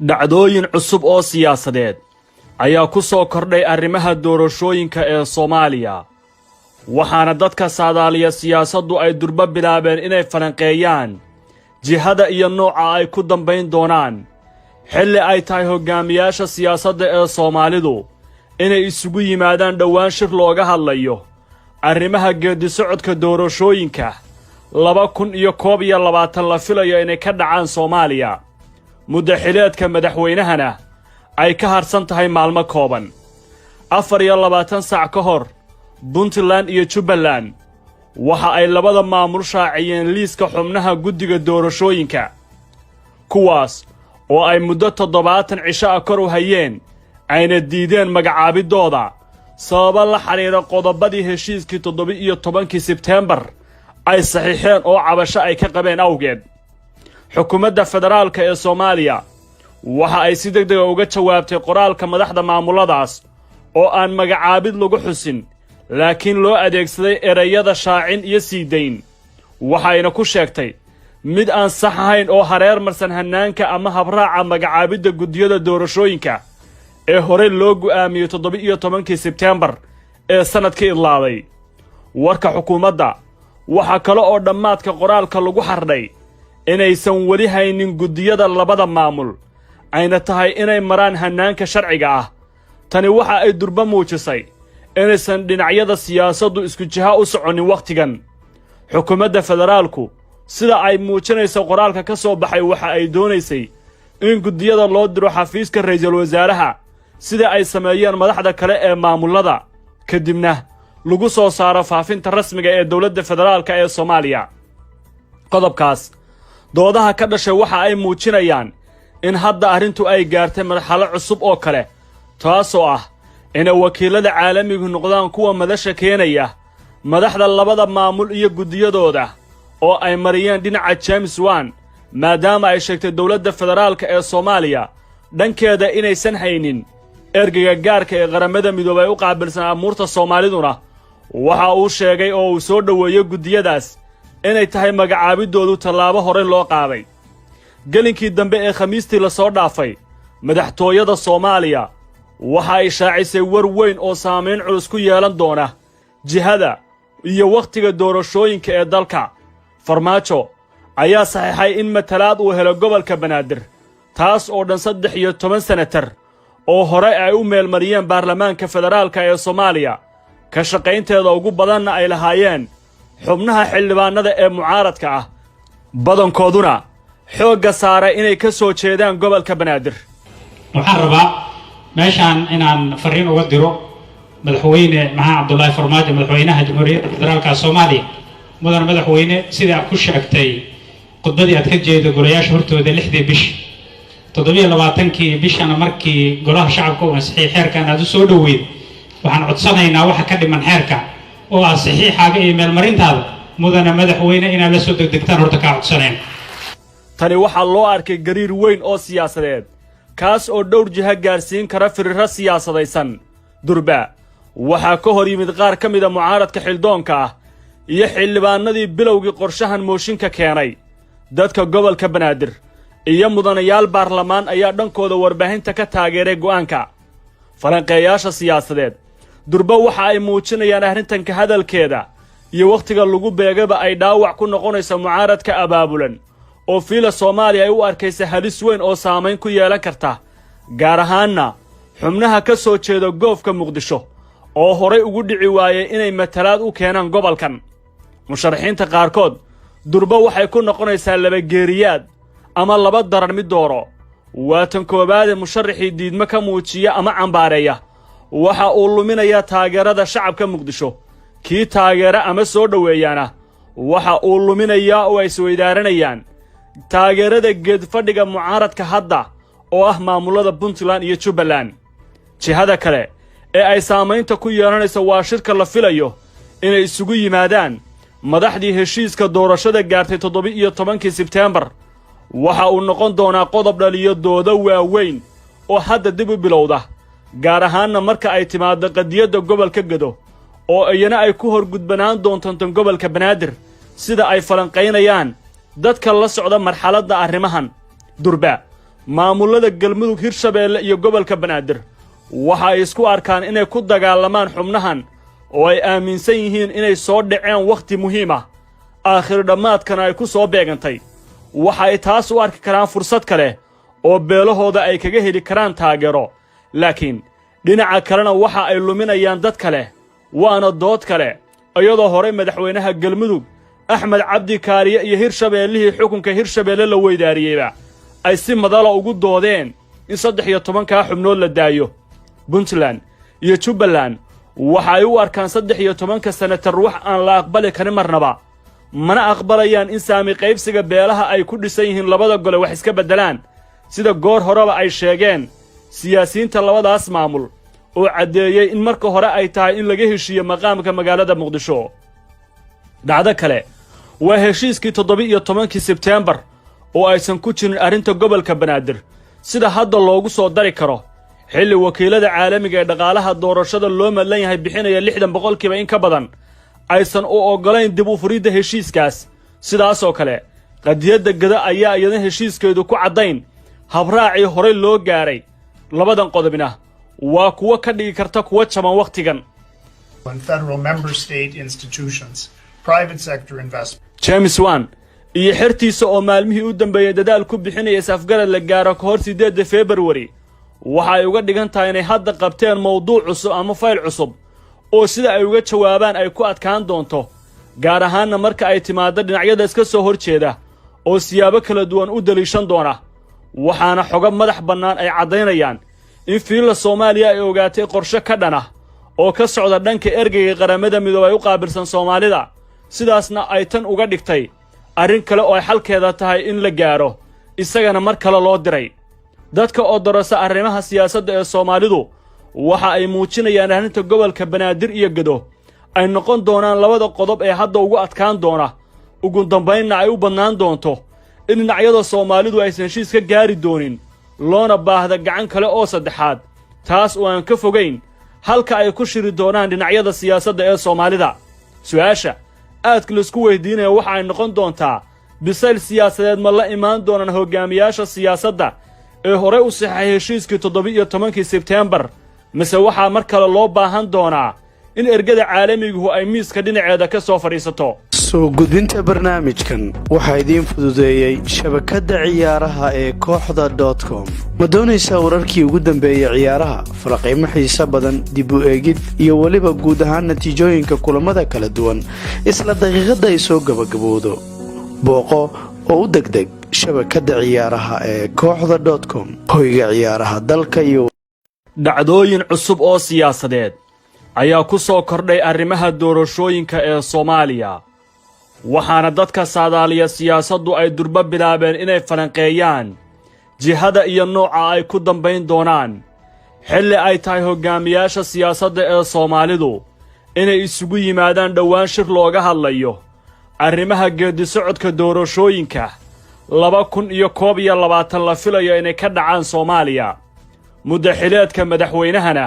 dhacdooyin cusub oo siyaasadeed ayaa ku soo kordhay arrimaha doorashooyinka ee Soomaaliya waxaana dadka saadaaliya siyaasaddu ay durba bilaabeen inay falanqeeyaan jihada iyo nooca ay ku dambayn doonaan xilli ay tahay hogaamiyaasha siyaasadda ee Soomaalidu inay isugu yimaadaan dhowaan shir looga hadlayo arrimaha geedi socodka doorashooyinka 2021 la filayo inay ka dhacaan Soomaaliya muddaxileedka madaxweynahana ay ka harsan tahay maalmo kooban 24 saac ka hor Puntland iyo Jubbaland waxa ay labada maamul shaaciyeen liiska xubnaha guddiga doorashooyinka kuwaas oo ay muddo 70 cisho kor u hayeen ayna diideen magacaabidooda sabab la xiriira qodobadii heshiiskii 17 Sebtembar ay saxiixeen oo cabasho ay ka qabeen awgeed xukuumadda federaalka ee Soomaaliya waxa ay si degdeg ah uga jawaabtay qoraalka madaxda maamuladaas oo aan magacaabid lagu xusin laakiin loo adeegsaday erayada shaacin iyo siidayn waxayna ku sheegtay mid aan sax ahayn oo hareer marsan hanaanka ama habraaca magacaabidda guddiyada doorashooyinka ee hore loo go'aamiyay 17 Sebtembar ee sanadkii idlaaday warka xukuumadda waxa kale oo dhammaadka qoraalka lagu xardhay inaysan weli haynin guddiyada labada maamul ayna tahay inay maraan hanaanka sharciga ah tani waxa ay durba muujisay inaysan dhinacyada siyaasaddu isku jiha u soconin waqtigan xukuumadda federaalku sida ay muujinayso qoraalka ka soo baxay waxa ay doonaysay in guddiyada loo diro xafiiska ra'iisul wasaaraha sida ay sameeyeen madaxda kale ee maamulada kadibna lagu soo saaro faafinta rasmiga ee dawladda federaalka ee Soomaaliya qodobkaas doodaha ka dhashay waxa ay muujinayaan in hadda arrintu ay gaartay marxalad cusub oo kale taasoo ah in wakiilada caalamigu noqdaan kuwa madasha keenaya madaxda labada maamul iyo guddiyadooda oo ay mariyeen dhinaca James Wan maadaama ay sheegtay dawladda federaalka ee Soomaaliya dhankeeda inaysan haynin ergeyga gaarka ee qaramada midoobay u qaabilsan amuurta Soomaaliduna waxa uu sheegay oo uu soo dhaweeyay guddiyadaas inay tahay magacaabidoodu tallaabo hore loo qaaday gelinkii dambe ee khamiistii la soo dhaafay madaxtooyada Soomaaliya waxa ay shaacisay war weyn oo saameyn culus ku yeelan doona jihada iyo waqtiga doorashooyinka ee dalka farmaajo ayaa saxiixay in matalaad uu helo gobolka Banaadir taas oo dhan 13 senatar oo hore ay u meelmariyeen baarlamaanka federaalka ee Soomaaliya ka shaqaynteeda ugu badanna ay lahaayeen xubnaha xildhibaanada ee mucaaradka ah badankooduna xoogga saaray inay ka soo jeedaan gobolka Banaadir waxaan rabaa meeshaan inaan fariin uga diro madaxweyne maxamed cabdullaahi farmaajo madaxweynaha jamhuuriyadda federaalka Soomaaliya mudan madaxweyne sida aad ku sheegtay khudbadii aad ka jeedo golayaasha hortooda 6 bish 27kii bishana markii golaha shacabka uu saxiix xeerkan aad u soo dhaweeyay waxaan codsanaynaa waxa ka dhiman xeerka oo ah saxiixaaga iyo meelmarintaada mudana madaxweyne inaad la soo degdegtaan horta ka codsaneen tani waxaa loo arkay gariir weyn oo siyaasadeed kaas oo dhowr jiha gaarsiin kara firiro siyaasadaysan durba waxaa ka hor yimid qaar ka mid ah mucaaradka xildoonka ah iyo xildhibaanadii bilowgii qorshahan mooshinka keenay dadka gobolka Banaadir iyo mudanayaal baarlamaan ayaa dhankooda warbaahinta ka taageeray go'aanka falanqeeyaasha siyaasadeed durba waxa ay muujinayaan arrintan ka hadalkeeda iyo waqtiga lagu beegaba ay dhaawac ku noqonayso mucaaradka abaabulan oo fiila Soomaaliya ay u arkaysa halis weyn oo saameyn ku yeelan karta gaar ahaanna xubnaha ka soo jeeda goofka Muqdisho oo horay ugu dhici waayay inay matalaad u keenaan gobolkan musharaxiinta qaarkood durba waxay ku noqonaysaa laba geeriyaad ama laba daran mid dooro waatan koobaad musharaxii diidma ka muujiya ama cambaareeya waxa uu luminayaa taageerada shacabka Muqdisho kii taageera ama soo dhaweeyana waxa uu luminayaa oo ay isweydaaranayaan taageerada geed fadhiga mucaaradka hadda oo ah maamulada Puntland iyo Jubbaland jihada kale ee ay saameynta ku yeelanayso waa shirka la filayo inay isugu yimaadaan madaxdii heshiiska doorashada gaartay 17 Sebtembar waxa uu noqon doonaa qodob dhaliyo doodo waaweyn oo hadda dib u bilowda gaar ahaanna marka ay timaado qadiyadda gobolka Gado oo iyana ay ku horgudbanaan doonto gobolka Banaadir sida ay falanqeynayaan dadka la socda marxaladda arrimahan durba maamulada galmudug hirshabeelle iyo gobolka banaadir waxa ay isku arkaan inay ku dagaalamaan xubnahan oo ay aaminsan yihiin inay soo dhaceen wakhti muhiim ah aakhir dhammaadkana ay ku soo beegantay waxa ay taas u arki karaan fursad kale oo beelahooda ay kaga heli karaan taageero laakiin dhinaca kalena waxa ay luminayaan dad kale waana dood kale iyadoo hore madaxweynaha galmudug axmed cabdi kaariye iyo hirshabeellihii xukunka hirshabeelle la weydaariyeyba ay si madala ugu doodeen in 13 xubnood la daayo puntland iyo jubbaland waxa ay u arkaan 13 senatar wax aan la aqbali karin marnaba mana aqbalayaan in saami qaybsiga beelaha ay ku dhisan yihiin labada gole wax iska beddelaan sida goor horeba ay sheegeen siyaasiyiinta labadaas maamul oo caddeeyey in marka hore ay tahay in laga heshiiyo maqaamka magaalada muqdisho dhacdo kale waa heshiiskii 17 sebteembar oo aysan ku jirin arrinta gobolka banaadir sida hadda loogu soo dari karo xilli wakiilada caalamiga ee dhaqaalaha doorashada loo madlan yahay bixinaya 60% in ka badan aysan u ogolayn dib u furidda heshiiskaas sidaasoo kale qadiyadda gada ayaa iyadana heshiiskeedu ku caddayn habraacii horey loo gaaray labadan qodobina waa kuwa ka dhigi karta kuwa jaban wakhtigan james wan iyo xertiisa oo maalmihii u dambeeyey dadaal ku bixinaya safgarad la gaaro ka hor 8 February waxa ay uga dhigan tahay inay hadda qabteen mowduuc cusub ama fayl cusub oo sida ay uga jawaabaan ay ku adkaan doonto gaar ahaanna marka ay timaado dhinacyada iska soo horjeeda oo siyaabo kala duwan u daliishan doona waxaana xogo madax bannaan ay caddaynayaan in fiilla Soomaaliya ay ogaatay qorshe ka dhan ah oo ka socda dhanka ergeyga qaramada midoobay u qaabilsan Soomaalida sidaasna ay tan uga dhigtay arrin kale oo ay xalkeeda tahay in la gaaro isagana mar kale loo diray dadka oo darasa arrimaha siyaasadda ee Soomaalidu waxa ay muujinayaan arrinta gobolka banaadir iyo gado ay noqon doonaan labada qodob ee hadda ugu adkaan doona ugu dambaynna ay u bannaan doonto in dhinacyada Soomaalidu aysan heshiis ka gaari doonin loona baahda gacan kale oo saddexaad taas oo aan ka fogeyn halka ay ku shiri doonaan dhinacyada siyaasadda ee Soomaalida su'aasha aadka la isku weydiinaya waxa ay noqon doontaa bisayl siyaasadeed ma la imaan doonaan hogaamiyaasha siyaasadda ee hore u saxay heshiiskii 17 Sebteembar mise waxaa mar kale loo baahan doonaa in ergada caalamigu ay miiska dhinaceeda ka soo fadhiisato soo gudbinta barnaamijkan waxaa idiin fududeeyey shabakadda ciyaaraha ee kooxda.com ma doonaysaa wararkii ugu dambeeyey ciyaaraha farqiimo xiiso badan dib u eegid iyo weliba guud ahaan natiijooyinka kulamada kala duwan isla daqiiqada ay soo gabagabowdo booqo oo u degdeg shabakadda ciyaaraha ee kooxda.com hoyga ciyaaraha dalka iyo dhacdooyin cusub oo siyaasadeed ayaa ku soo kordhay arrimaha doorashooyinka ee Soomaaliya waxaana dadka saadaaliya siyaasaddu ay durba bilaabeen inay falanqeeyaan jihada iyo nooca ay ku dambayn doonaan xilli ay tahay hogaamiyaasha siyaasadda ee Soomaalidu inay isugu yimaadaan dhowaan shir looga hadlayo arrimaha geedi socodka doorashooyinka 2021 la filayo inay ka dhacaan Soomaaliya muddo xileedka madaxweynahana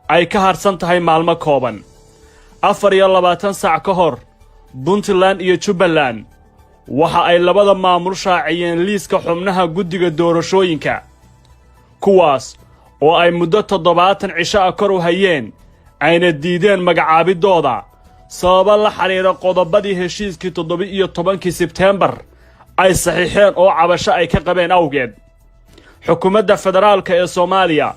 ay ka harsan tahay maalmo kooban 24 saac ka hor puntland iyo jubbaland waxa ay labada maamul shaaciyeen liiska xubnaha guddiga doorashooyinka kuwaas oo ay muddo 70 cisho ah kor u hayeen ayna diideen magacaabidooda sababa la xiriira qodobadii heshiiskii 17 Sebteembar ay saxiixeen oo cabasho ay ka qabeen awgeed xukuumadda federaalka ee Soomaaliya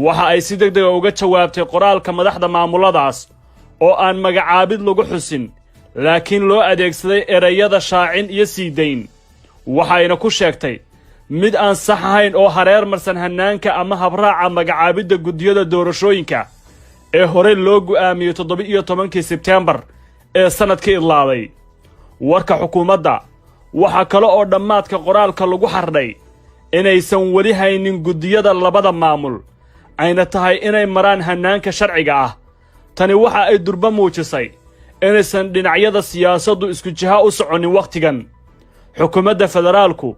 waxa ay si degdeg ah uga jawaabtay qoraalka madaxda maamuladaas oo aan magacaabid lagu xusin laakiin loo adeegsaday erayada shaacin iyo siidayn waxayna ku sheegtay mid aan sax ahayn oo hareer marsan hanaanka ama habraaca magacaabidda guddiyada doorashooyinka ee hore loo go'aamiyey 17 Sebteembar ee sanadkii idlaaday warka xukuumadda waxa kale oo dhammaadka qoraalka lagu xardhay inaysan weli haynin guddiyada labada maamul ayna tahay inay maraan hanaanka sharciga ah tani waxa ay durba muujisay inaysan dhinacyada siyaasaddu isku jiha u soconin wakhtigan xukuumadda federaalku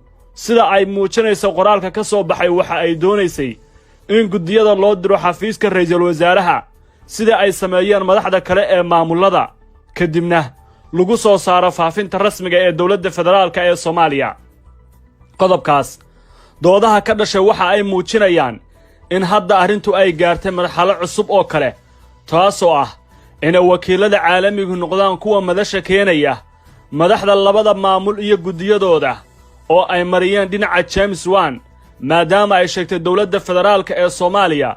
sida ay muujinayso qoraalka ka soo baxay waxa ay doonaysay in guddiyada loo diro xafiiska ra'iisul wasaaraha sida ay sameeyeen madaxda kale ee maamulada kadibna lagu soo saaro faafinta rasmiga ee dowladda federaalka ee Soomaaliya qodobkaas doodaha ka dhashay waxa ay muujinayaan in hadda arrintu ay gaartay marxalo cusub oo kale taasoo ah inay wakiilada caalamigu noqdaan kuwa madasha keenaya madaxda labada maamul iyo guddiyadooda oo ay mariyeen dhinaca James Wan maadaama ay sheegtay dowladda federaalka ee Soomaaliya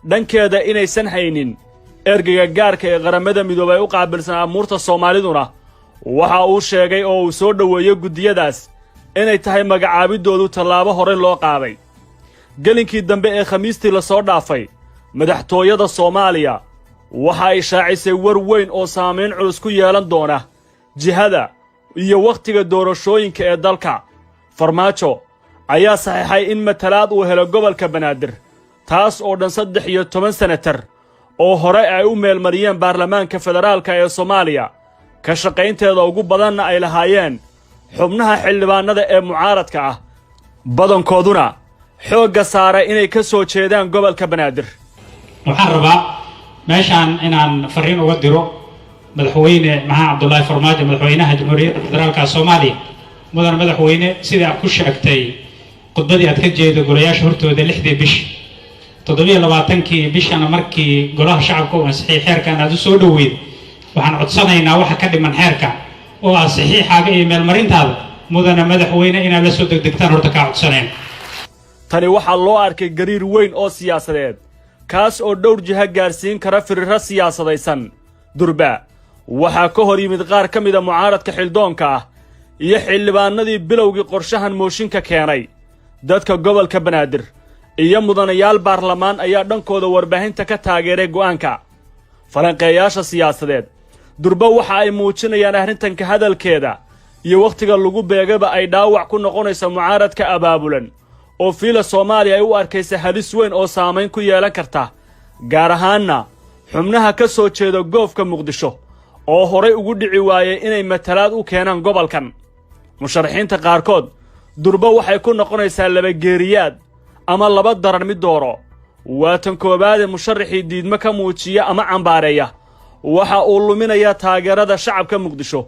dhankeeda inaysan haynin ergeyga gaarka ee qaramada midoobay u qaabilsan amuurta Soomaaliduna waxa uu sheegay oo uu soo dhaweeyay guddiyadaas inay tahay magacaabidoodu tallaabo hore loo qaaday gelinkii dambe ee khamiistii la soo dhaafay madaxtooyada Soomaaliya waxa ay shaacisay war weyn oo saameyn culus ku yeelan doona jihada iyo waqtiga doorashooyinka ee dalka Farmaajo ayaa saxiixay in matalaad uu helo gobolka Banaadir taas oo dhan 13 senatar oo hore ay u meelmariyeen baarlamaanka federaalka ee Soomaaliya ka shaqaynteeda ugu badanna ay lahaayeen xubnaha xildhibaanada ee mucaaradka ah badankooduna xoogga saaray inay ka soo jeedaan gobolka Banaadir waxaan rabaa meeshaan inaan fariin uga diro madaxweyne maxamed cabdullaahi farmaajo madaxweynaha jamhuuriyadda federaalka Soomaaliya mudan madaxweyne sida aad ku sheegtay khudbadii aad ka jeedo golayaasha hortooda 6 bishi 27kii bishana markii golaha shacabka uu ansixiyay xeerkan aad u soo dhaweeyay waxaan codsanaynaa waxa ka dhiman xeerka oo ah saxiixaaga iyo meelmarintaada mudana madaxweyne inaad la soo degdegtaan horta ka codsaneen tani waxaa loo arkay gariir weyn oo siyaasadeed kaas oo dhowr jiha gaarsiin kara firiro siyaasadaysan durba waxaa ka hor yimid qaar ka mid ah mucaaradka xildoonka ah iyo xildhibaanadii bilowgii qorshahan mooshinka keenay dadka gobolka Banaadir iyo mudanayaal baarlamaan ayaa dhankooda warbaahinta ka taageeray go'aanka falanqeeyaasha siyaasadeed durba waxa ay muujinayaan arrintanka hadalkeeda iyo waqtiga lagu beegaba ay dhaawac ku noqonaysa mucaaradka abaabulan oo fiila Soomaaliya ay u arkaysa halis weyn oo saameyn ku yeelan karta gaar ahaanna xubnaha ka soo jeeda goofka Muqdisho oo horey ugu dhici waayay inay matalaad u keenaan gobolkan musharaxiinta qaarkood durba waxay ku noqonaysaa laba geeriyaad ama laba daran mid dooro waa tan koobaad ee musharaxii diidmo ka muujiya ama cambaareeya waxa uu luminayaa taageerada shacabka Muqdisho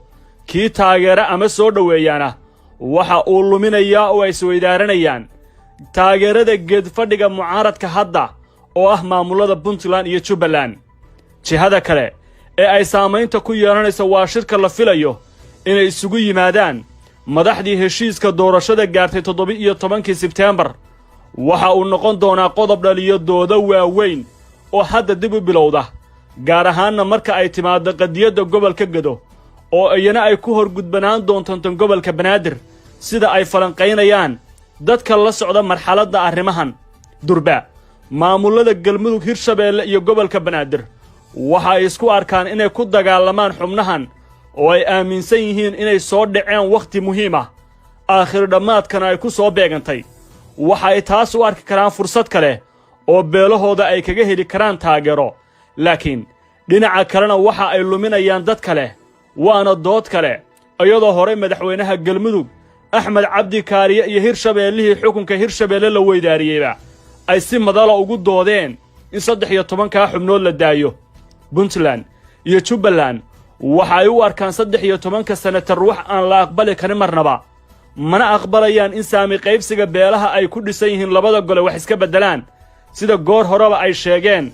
kii taageera ama soo dhaweeyana waxa uu luminayaa oo ay isweydaaranayaan taageerada geed fadhiga mucaaradka hadda oo ah maamulada Puntland iyo Jubbaland jihada kale ee ay saameynta ku yeelanayso waa shirka la filayo inay isugu yimaadaan madaxdii heshiiska doorashada gaartay 17 Sebtembar waxa uu noqon doonaa qodob dhaliyo doodo waaweyn oo hadda dib u bilowda gaar ahaanna marka ay timaado qadiyada gobolka Gado oo ayana ay ku horgudbanaan doonto tan gobolka Banaadir sida ay falanqeynayaan dadka la socda marxaladda arrimahan durba maamulada Galmudug Hirshabeelle iyo gobolka Banaadir waxa ay isku arkaan inay ku dagaalamaan xubnahan oo ay aaminsan yihiin inay soo dhaceen waqti muhiim ah aakhir dhamaadkana ay ku soo beegantay waxa ay taas u arki karaan fursad kale oo beelahooda ay kaga heli karaan taageero laakiin dhinaca kalena waxa ay luminayaan dad kale waana dood kale iyadoo hore madaxweynaha Galmudug Axmed Cabdi Kaariye iyo Hirshabeellihii xukunka Hirshabeelle la weydaariyayba ay si madala ugu doodeen in 13 xubnood la daayo Puntland iyo Jubbaland waxa ay u arkaan 13 senatar wax aan la aqbali karin marnaba mana aqbalayaan in saami qaybsiga beelaha ay ku dhisan yihiin labada gole wax iska bedelaan sida goor horeba ay sheegeen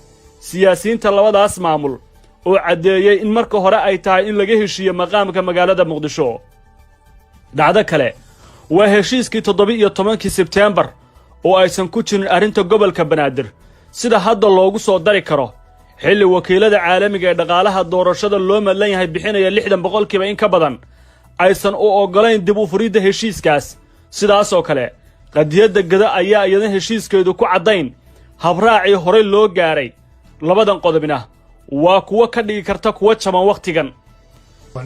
siyaasiyiinta labadaas maamul oo cadeeyay in marka hore ay tahay in laga heshiiyo maqaamka magaalada Muqdisho dhacdo kale waa heshiiskii 17 Sebtembar oo aysan ku jirin arrinta gobolka Banaadir sida hadda loogu soo dari karo xilli wakiilada caalamiga ee dhaqaalaha doorashada loo madlan yahay bixinaya 60% in ka badan aysan u ogolayn dib u furidda heshiiskaas sidaas oo kale qadiyada Gada ayaa iyada heshiiskeedu ku cadayn habraacii hore loo gaaray labadan qodobina waa kuwa ka dhigi karta kuwa jaban waqtigan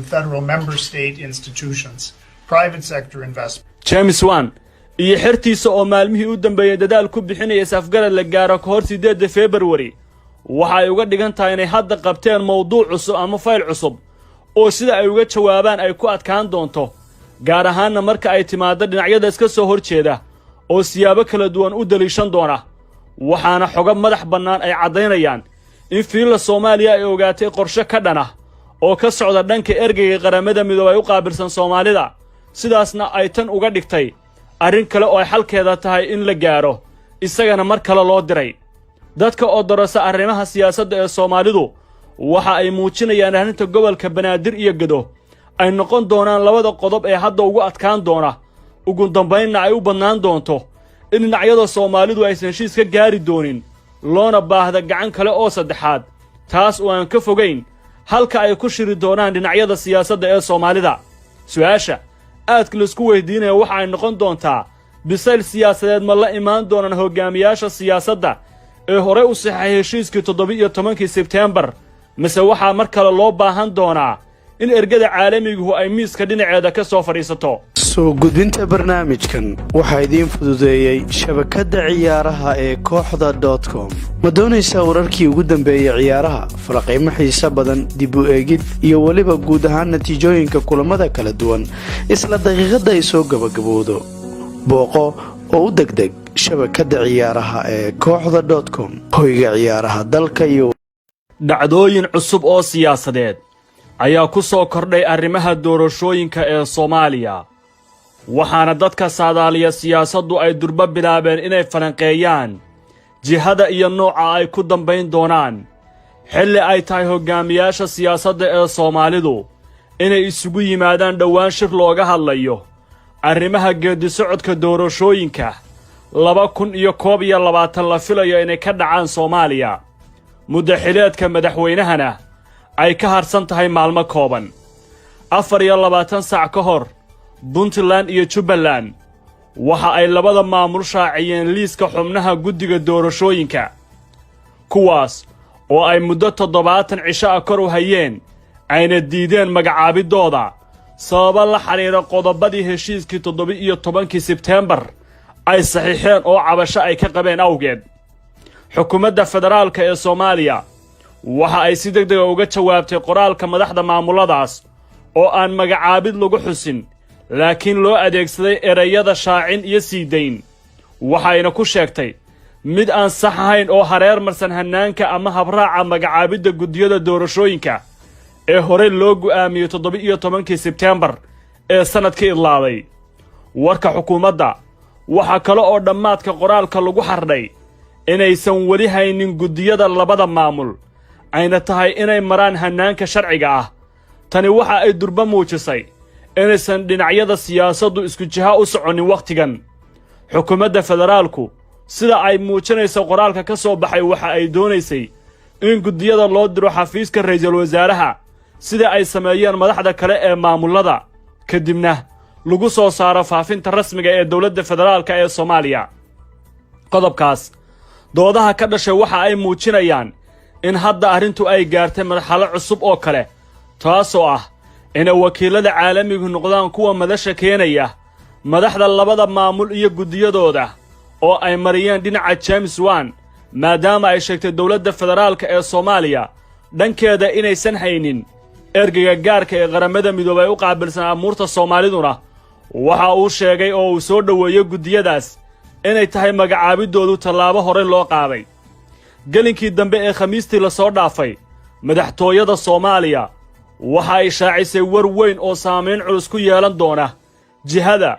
federal member state institutions private sector investment James Wan iyo xirtiisa oo maalmihii u dambeeyay dadaal ku bixinaya safgarad la gaaro ka hor 8 February waxa ay uga dhigan tahay inay hadda qabteen mowduuc cusub ama fayl cusub oo sida ay uga jawaabaan ay ku adkaan doonto gaar ahaanna marka ay timaado dhinacyada iska soo horjeeda oo siyaabo kala duwan u daliishan doona waxaana xoga madax bannaan ay cadaynayaan in fiila Soomaaliya ay ogaatay qorshe ka dhana oo ka socda dhanka ergeyga qaramada midoobay u qaabilsan Soomaalida sidaasna ay tan uga dhigtay arrin kale oo ay xalkeeda tahay in la gaaro isagana mar kale loo diray dadka oo dorasa arrimaha siyaasadda ee Soomaalidu waxa ay muujinayaan arrinta gobolka Banaadir iyo Gedo ay noqon doonaan labada qodob ee hadda ugu adkaan doona ugu dambeynna ay u bannaan doonto in dhinacyada Soomaalidu aysan heshiis ka gaari doonin loona baahda gacan kale oo saddexaad taas oo aan ka fogeyn halka ay ku shiri doonaan dhinacyada siyaasadda ee Soomaalida su'aasha aadka la isku weydiinayo waxa ay noqon doontaa bisayl siyaasadeed ma la imaan doonaan hogaamiyaasha siyaasadda ee hore u saxay heshiiskii 17 Sebtembar mise waxaa mar kale loo baahan doonaa in ergada caalamigu ay miiska dhinaceeda ka soo fadhiisato soo gudbinta barnaamijkan waxaa idiin fududeeyey shabakadda ciyaaraha ee kooxda.com ma doonaysaa wararkii ugu dambeeyay ciyaaraha farqiimo xiiso badan dib u eegid iyo waliba guud ahaan natiijooyinka kulamada kala duwan isla daqiiqada ay soo gabagabowdo booqo oo u degdeg shabakadda ciyaaraha ee kooxda.com hoyga ciyaaraha dalka iyo dhacdooyin cusub oo siyaasadeed ayaa ku soo kordhay arrimaha doorashooyinka ee Soomaaliya waxaana dadka saadaaliya siyaasaddu ay durba bilaabeen inay falanqeeyaan jihada iyo nooca ay ku dambayn doonaan xilli ay tahay hogaamiyaasha siyaasadda ee Soomaalidu inay isugu yimaadaan dhowaan shir looga hadlayo arrimaha geeddi-socodka doorashooyinka 2021 la filayo inay ka dhacaan Soomaaliya muddaxileedka madaxweynahana ay ka harsan tahay maalmo kooban 24 saac ka hor Puntland iyo Jubaland waxa ay labada maamul shaaciyeen liiska xubnaha guddiga doorashooyinka kuwaas oo ay muddo 70 cisho ah kor u hayeen ayna diideen magacaabidooda sabab la xiriira qodobadii heshiiskii 17 Sebtembar ay saxiixeen oo cabasho ay ka qabeen awgeed xukuumadda federaalka ee Soomaaliya waxa ay si degdeg ah uga jawaabtay qoraalka madaxda maamuladaas oo aan magacaabid lagu xusin laakiin loo adeegsaday erayada shaacin iyo siidayn waxayna ku sheegtay mid aan sax ahayn oo hareer marsan hanaanka ama habraaca magacaabidda guddiyada doorashooyinka ee hore loo go'aamiyey 17 Sebtembar ee sanadkii idlaaday warka xukuumadda waxa kale oo dhammaadka qoraalka lagu xardhay inaysan weli haynin guddiyada labada maamul ayna tahay inay maraan hanaanka sharciga ah tani waxa ay durba muujisay inaysan dhinacyada siyaasaddu isku jiha u soconin waqtigan xukuumadda federaalku sida ay muujinayso qoraalka ka soo baxay waxa ay doonaysay in guddiyada loo diro xafiiska ra'iisul wasaaraha sida ay sameeyeen madaxda kale ee maamulada kadibna lagu soo saaro faafinta rasmiga ee dawladda federaalka ee Soomaaliya qodobkaas doodaha ka dhashay waxa ay muujinayaan in hadda arrintu ay gaartay marxalad cusub oo kale taasoo ah in wakiilada caalamigu noqdaan kuwa madasha keenaya madaxda labada maamul iyo guddiyadooda oo ay mariyeen dhinaca James Wan maadaama ay sheegtay dawladda federaalka ee Soomaaliya dhankeeda inaysan haynin ergeyga gaarka ee qaramada midoobay u qaabilsan amuurta Soomaaliduna waxa uu sheegay oo uu soo dhaweeyay guddiyadaas inay tahay magacaabidoodu tallaabo hore loo qaaday gelinkii dambe ee khamiistii la soo dhaafay madaxtooyada Soomaaliya waxa ay shaacisay war weyn oo saameyn culus ku yeelan doona jihada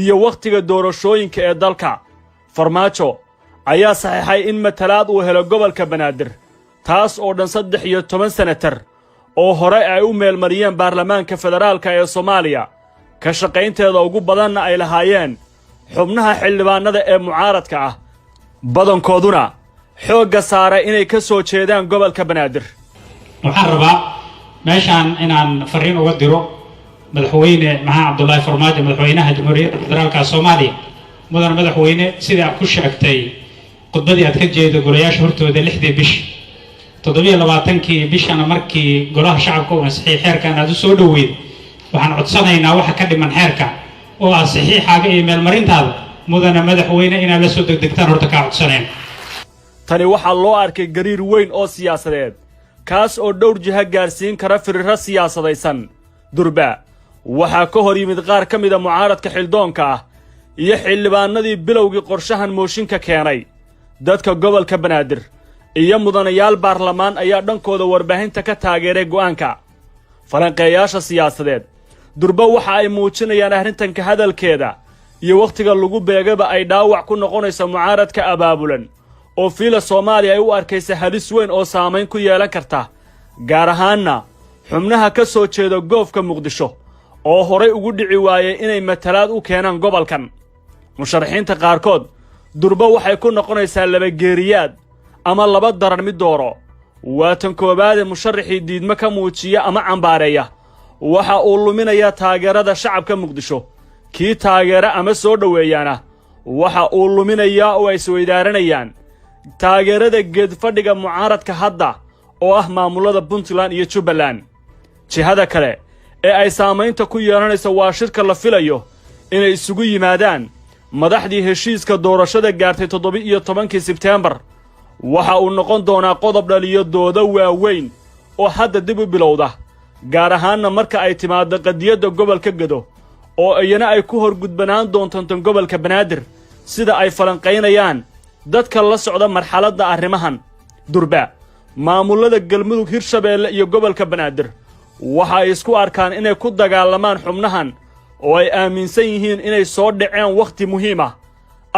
iyo waqtiga doorashooyinka ee dalka farmaajo ayaa saxiixay in matalaad uu helo gobolka Banaadir taas oo dhan 13 senatar oo hore ay u meelmariyeen baarlamaanka federaalka ee Soomaaliya ka shaqaynteeda ugu badanna ay lahaayeen xubnaha xildhibaanada ee mucaaradka ah badankooduna xoogga saaray inay ka soo jeedaan gobolka Banaadir waxaan rabaa meeshaan inaan fariin uga diro madaxweyne maxamed cabdullaahi farmaajo madaxweynaha jamhuuriyadda federaalka Soomaaliya mudan madaxweyne sida aad ku sheegtay khudbadii aad ka jeedo golayaasha hortooda 6 bish 27kii bishana markii golaha shacabka uu ansixiyay xeerkan aad u soo dhaweeyay waxaan codsanaynaa waxa ka dhiman xeerka oo ah saxiixaaga iyo meelmarintaada mudana madaxweyne inaad la soo degdegtaan horta ka codsaneen tani waxaa loo arkay gariir weyn oo siyaasadeed kaas oo dhowr jiha gaarsiin kara firiro siyaasadaysan durba waxaa ka hor yimid qaar ka mid ah mucaaradka xildoonka ah iyo xildhibaanadii bilowgii qorshahan mooshinka keenay dadka gobolka Banaadir iyo mudanayaal baarlamaan ayaa dhankooda warbaahinta ka taageeray go'aanka falanqeeyaasha siyaasadeed durba waxa ay muujinayaan arrintan ka hadalkeeda iyo wakhtiga lagu beegaba ay dhaawac ku noqonayso mucaaradka abaabulan oo fiila Soomaaliya ay u arkaysa halis weyn oo saamayn ku yeelan karta gaar ahaanna xubnaha ka soo jeeda goofka Muqdisho oo horay ugu dhici waayay inay matalaad u keenaan gobolkan musharaxiinta qaarkood durba waxay ku noqonaysaa laba geeriyaad ama laba daran mid dooro waa tan koobaad musharaxii diidma ka muujiya ama cambaareeya waxa uu luminayaa taageerada shacabka Muqdisho kii taageera ama soo dhaweeyana waxa uu luminayaa oo ay isweydaaranayaan taageerada geed fadhiga mucaaradka hadda oo ah maamulada Puntland iyo Jubbaland jihada kale ee ay saamaynta ku yeelanayso waa shirka la filayo inay isugu yimaadaan madaxdii heshiiska doorashada gaartay 17 Sebtembar waxa uu noqon doonaa qodob dhaliyo doodo waaweyn oo hadda dib u bilowda gaar ahaanna marka ay timaado qadiyada gobolka Gado oo iyana ay ku horgudbanaan doonto tan gobolka Banaadir sida ay falanqeynayaan dadka la socda marxaladda arrimahan durba maamulada Galmudug Hirshabeelle iyo gobolka Banaadir waxa ay isku arkaan inay ku dagaalamaan xubnahan oo ay aaminsan yihiin inay soo dhaceen waqti muhiim ah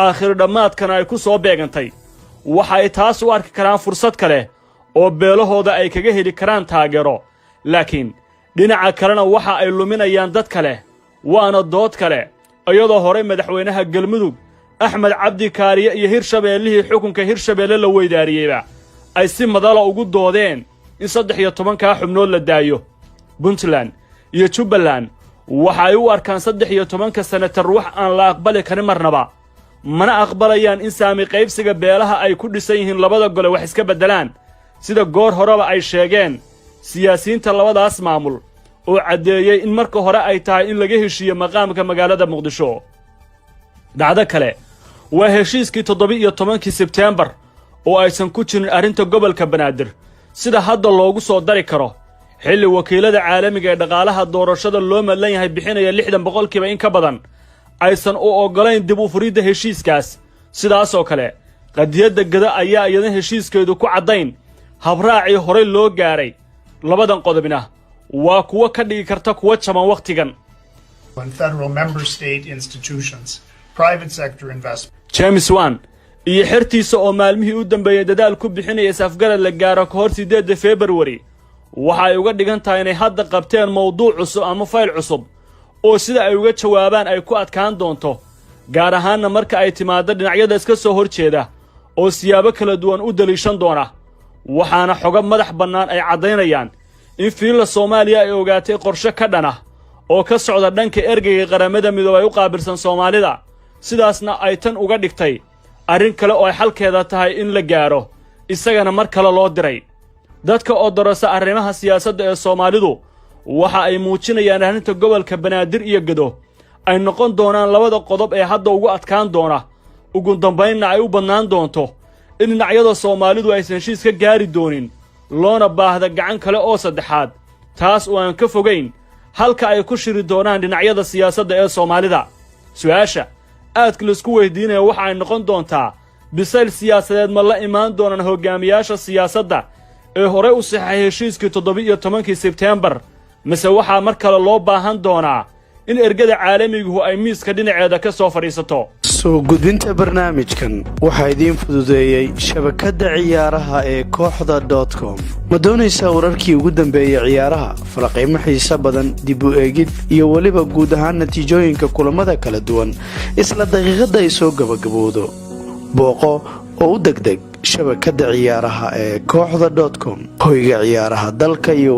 aakhir dhamaadkana ay ku soo beegantay waxa ay taas u arki karaan fursad kale oo beelahooda ay kaga heli karaan taageero laakiin dhinaca kalena waxa ay luminayaan dad kale waana dood kale iyadoo hore madaxweynaha Galmudug Axmed Cabdi Kaariye iyo Hirshabeelle xukunka Hirshabeelle la weydaariyayba ay si madala ugu doodeen in 13 xubnood la daayo Puntland iyo Jubbaland waxa ay u arkaan 13 senatar wax aan la aqbali karin marnaba mana aqbalayaan in saami qaybsiga beelaha ay ku dhisan yihiin labada gole wax iska bedelaan sida goor horeba ay sheegeen siyaasiyiinta labadaas maamul oo cadeeyay in marka hore ay tahay in laga heshiiyo maqaamka magaalada Muqdisho dhacdo kale waa heshiiskii 17 Sebtembar oo aysan ku jirin arrinta gobolka Banaadir sida hadda loogu soo dari karo xilli wakiilada caalamiga ee dhaqaalaha doorashada loo malan yahay bixinaya 60% in ka badan aysan u ogolayn dib u furidda heshiiskaas sidaas oo kale qadiyada Gado ayaa iyada heshiiskeedu ku cadayn habraaci hore loo gaaray labadan qodobina waa kuwa ka dhigi karta kuwa jaban waqtigan federal member state institutions private sector investment James Wan iyo xirtiisa oo maalmihii u dambeeyay dadaal ku bixinaya safgarad la gaaro ka hor 8 February waxa ay uga dhigan tahay inay hadda qabteen mowduuc cusub ama fayl cusub oo sida ay uga jawaabaan ay ku adkaan doonto gaar ahaanna marka ay timaado dhinacyada iska soo horjeeda oo siyaabo kala duwan u daliishan doona waxaana xoga madax bannaan ay cadeynayaan in fiila Soomaaliya ay ogaatay qorshe ka dhana oo ka socda dhanka ergeyga qaramada midoobay u qaabilsan Soomaalida sidaasna ay tan uga dhigtay arrin kale oo ay xalkeeda tahay in la gaaro isagana mar kale loo diray dadka oo darasa arrimaha siyaasadda ee Soomaalidu waxa ay muujinayaan arrinta gobolka Banaadir iyo Gado ay noqon doonaan labada qodob ee hadda ugu adkaan doona ugu dambeynna ay u bannaan doonto in dhinacyada Soomaalidu aysan heshiis ka gaari doonin loona baahda gacan kale oo saddexaad taas oo aan ka fogeyn halka ay ku shiri doonaan dhinacyada siyaasadda ee Soomaalida su'aasha aadka la isku weydiinayo waxa ay noqon doontaa bisayl siyaasadeed ma la imaan doonaan hogaamiyaasha siyaasadda ee hore u saxay heshiiskii 17 Sebtembar mise waxa mar kale loo baahan doonaa in ergada caalamigu ay miiska dhinaceeda ka soo fadhiisato soo gudbinta barnaamijkan waxa idiin fududeeyay shabakadda ciyaaraha ee kooxda.com ma doonaysaa wararkii ugu dambeeyay ciyaaraha falaqeymo xiiso badan dib u eegid iyo waliba guud ahaan natiijooyinka kulamada kala duwan isla daqiiqada ay soo gabagabowdo booqo oo u degdeg shabakadda ciyaaraha ee kooxda.com hoyga ciyaaraha dalka iyo